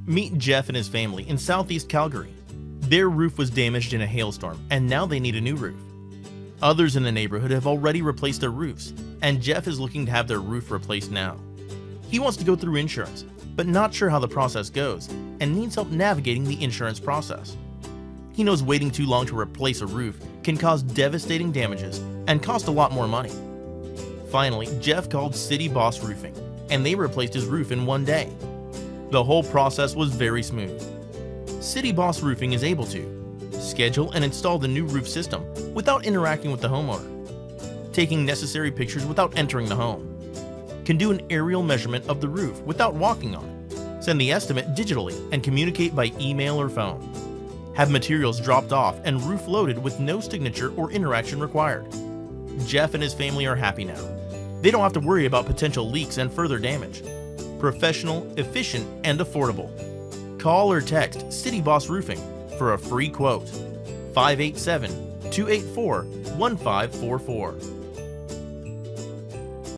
Meet Jeff and his family in southeast Calgary. Their roof was damaged in a hailstorm, and now they need a new roof. Others in the neighborhood have already replaced their roofs, and Jeff is looking to have their roof replaced now. He wants to go through insurance, but not sure how the process goes, and needs help navigating the insurance process. He knows waiting too long to replace a roof can cause devastating damages and cost a lot more money. Finally, Jeff called City Boss Roofing, and they replaced his roof in one day. The whole process was very smooth. City Boss Roofing is able to schedule and install the new roof system without interacting with the homeowner, taking necessary pictures without entering the home, can do an aerial measurement of the roof without walking on it, send the estimate digitally and communicate by email or phone, have materials dropped off and roof loaded with no signature or interaction required. Jeff and his family are happy now. They don't have to worry about potential leaks and further damage. Professional, efficient, and affordable. Call or text City Boss Roofing for a free quote. 587-284-1544.